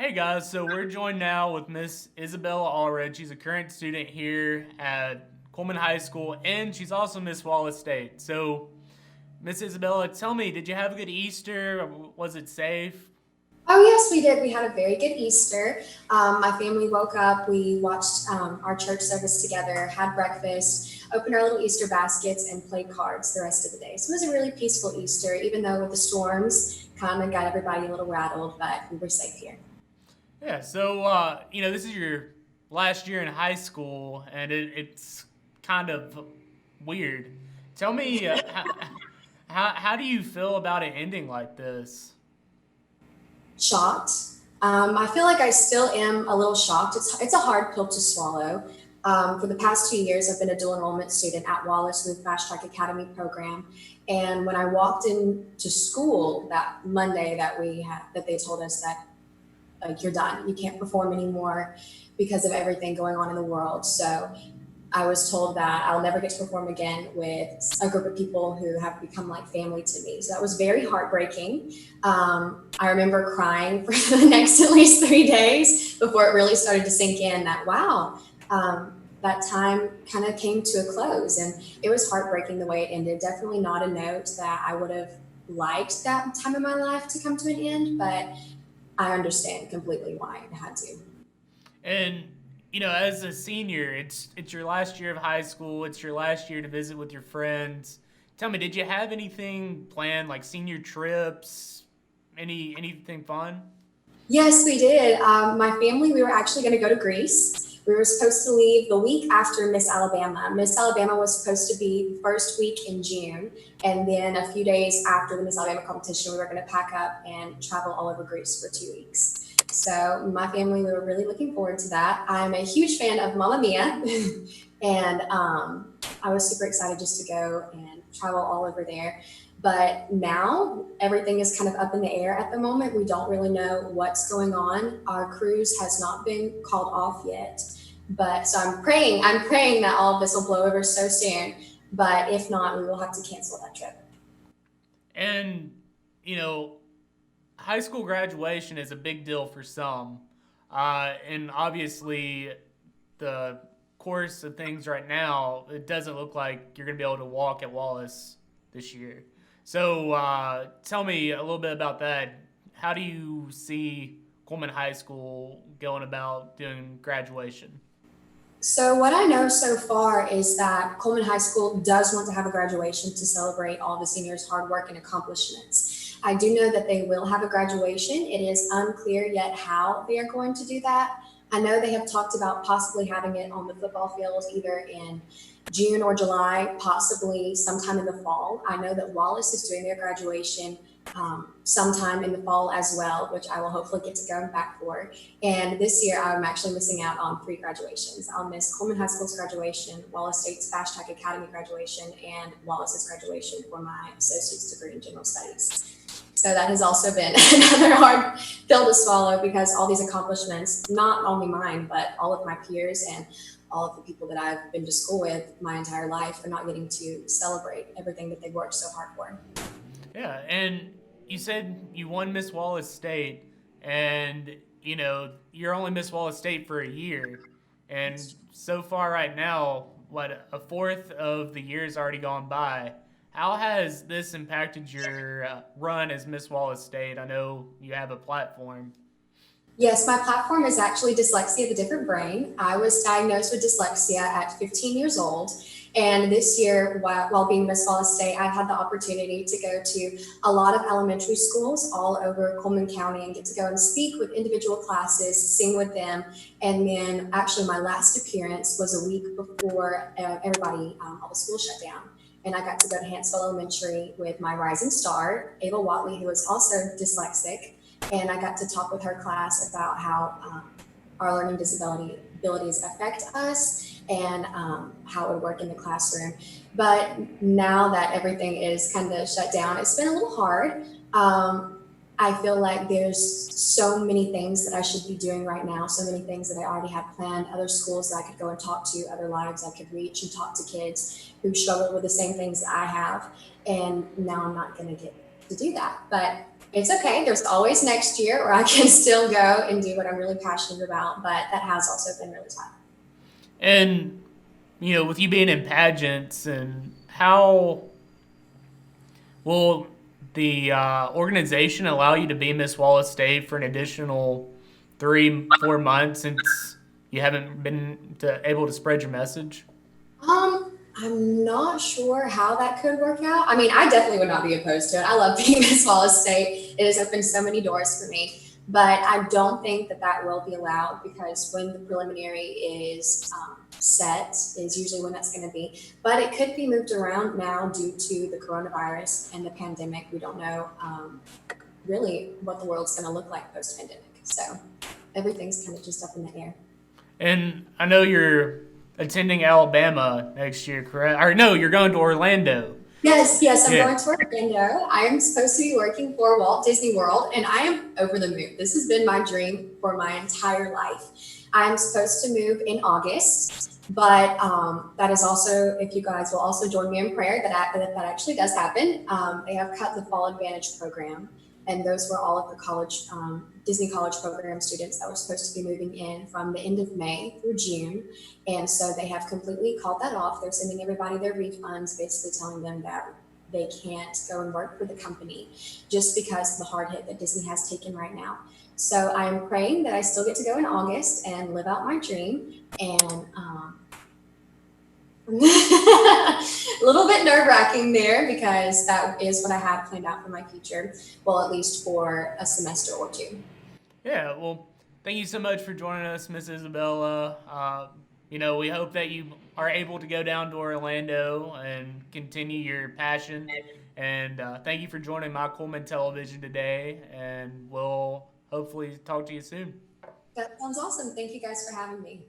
Hey guys, so we're joined now with Miss Isabella Allred. She's a current student here at Coleman High School, and she's also Miss Wallace State. So, Miss Isabella, tell me, did you have a good Easter? Was it safe? Oh, yes, we did. We had a very good Easter. My family woke up, we watched our church service together, had breakfast, opened our little Easter baskets, and played cards the rest of the day. So it was a really peaceful Easter, even though with the storms, kind of got everybody a little rattled, but we were safe here. Yeah. So, this is your last year in high school, and it's kind of weird. Tell me, how do you feel about it ending like this? Shocked. I feel like I still am a little shocked. It's a hard pill to swallow. For the past 2 years, I've been a dual enrollment student at Wallace with Fast Track Academy program. And when I walked into school that Monday that they told us that like you're done, you can't perform anymore because of everything going on in the world. So I was told that I'll never get to perform again with a group of people who have become like family to me. So that was very heartbreaking. I remember crying for the next at least 3 days before it really started to sink in that, wow, that time kind of came to a close. And it was heartbreaking the way it ended. Definitely not a note that I would have liked that time in my life to come to an end, but I understand completely why it had to. And as a senior, it's your last year of high school. It's your last year to visit with your friends. Tell me, did you have anything planned, like senior trips? Anything fun? Yes, we did. My family, we were actually going to go to Greece. We were supposed to leave the week after Miss Alabama. Miss Alabama was supposed to be the first week in June. And then a few days after the Miss Alabama competition, we were going to pack up and travel all over Greece for 2 weeks. So, my family, we were really looking forward to that. I'm a huge fan of Mamma Mia. And I was super excited just to go and travel all over there. But now everything is kind of up in the air at the moment. We don't really know what's going on. Our cruise has not been called off yet. But so I'm praying that all of this will blow over so soon. But if not, we will have to cancel that trip. And you know, high school graduation is a big deal for some, and obviously, the course of things right now, it doesn't look like you're going to be able to walk at Wallace this year. So, tell me a little bit about that. How do you see Coleman High School going about doing graduation? So, what I know so far is that Coleman High School does want to have a graduation to celebrate all the seniors' hard work and accomplishments. I do know that they will have a graduation. It is unclear yet how they are going to do that. I know they have talked about possibly having it on the football field either in June or July, possibly sometime in the fall. I know that Wallace is doing their graduation sometime in the fall as well, which I will hopefully get to go back for. And this year, I'm actually missing out on three graduations. I'll miss Coleman High School's graduation, Wallace State's Fast Track Academy graduation, and Wallace's graduation for my associate's degree in general studies. So that has also been another hard pill to swallow because all these accomplishments, not only mine, but all of my peers and all of the people that I've been to school with my entire life are not getting to celebrate everything that they worked so hard for. Yeah, and you said you won Miss Wallace State, and you're only Miss Wallace State for a year, and so far right now, what, a fourth of the year's already gone by. How has this impacted your run as Miss Wallace State? I know you have a platform. Yes, my platform is actually Dyslexia of a Different Brain. I was diagnosed with dyslexia at 15 years old. And this year, while being Miss Wallace State, I've had the opportunity to go to a lot of elementary schools all over Coleman County and get to go and speak with individual classes, sing with them. And then actually my last appearance was a week before all the schools shut down. And I got to go to Hansville Elementary with my rising star, Ava Watley, who was also dyslexic, and I got to talk with her class about how our learning abilities affect us and how it would work in the classroom. But now that everything is kind of shut down, it's been a little hard. I feel like there's so many things that I should be doing right now, so many things that I already had planned, other schools that I could go and talk to, other lives I could reach and talk to kids who struggle with the same things that I have. And now I'm not going to get to do that. But It's okay. There's always next year where I can still go and do what I'm really passionate about, but that has also been really tough. And with you being in pageants, and how will the organization allow you to be Miss Wallace State for an additional 3-4 months since you haven't been able to spread your message? I'm not sure how that could work out. I mean, I definitely would not be opposed to it. I love being Miss Wallace State. It has opened so many doors for me. But I don't think that that will be allowed because when the preliminary is set is usually when that's going to be. But it could be moved around now due to the coronavirus and the pandemic. We don't know really what the world's going to look like post-pandemic. So everything's kind of just up in the air. And I know you're attending Alabama next year, correct? Or no, you're going to Orlando. Yes, I'm Yeah. going to Orlando. I am supposed to be working for Walt Disney World, and I am over the moon. This has been my dream for my entire life. I'm supposed to move in August, but that is also, if you guys will also join me in prayer, that actually does happen. They have cut the Fall Advantage program, and those were all of the college Disney College program students that were supposed to be moving in from the end of May through June. And so they have completely called that off. They're sending everybody their refunds, basically telling them that they can't go and work for the company just because of the hard hit that Disney has taken right now. So I'm praying that I still get to go in August and live out my dream. And a little bit nerve-wracking there because that is what I had planned out for my future. Well, at least for a semester or two. Yeah, well, thank you so much for joining us, Miss Isabella. We hope that you are able to go down to Orlando and continue your passion. And thank you for joining My Coleman Television today. And we'll hopefully talk to you soon. That sounds awesome. Thank you guys for having me.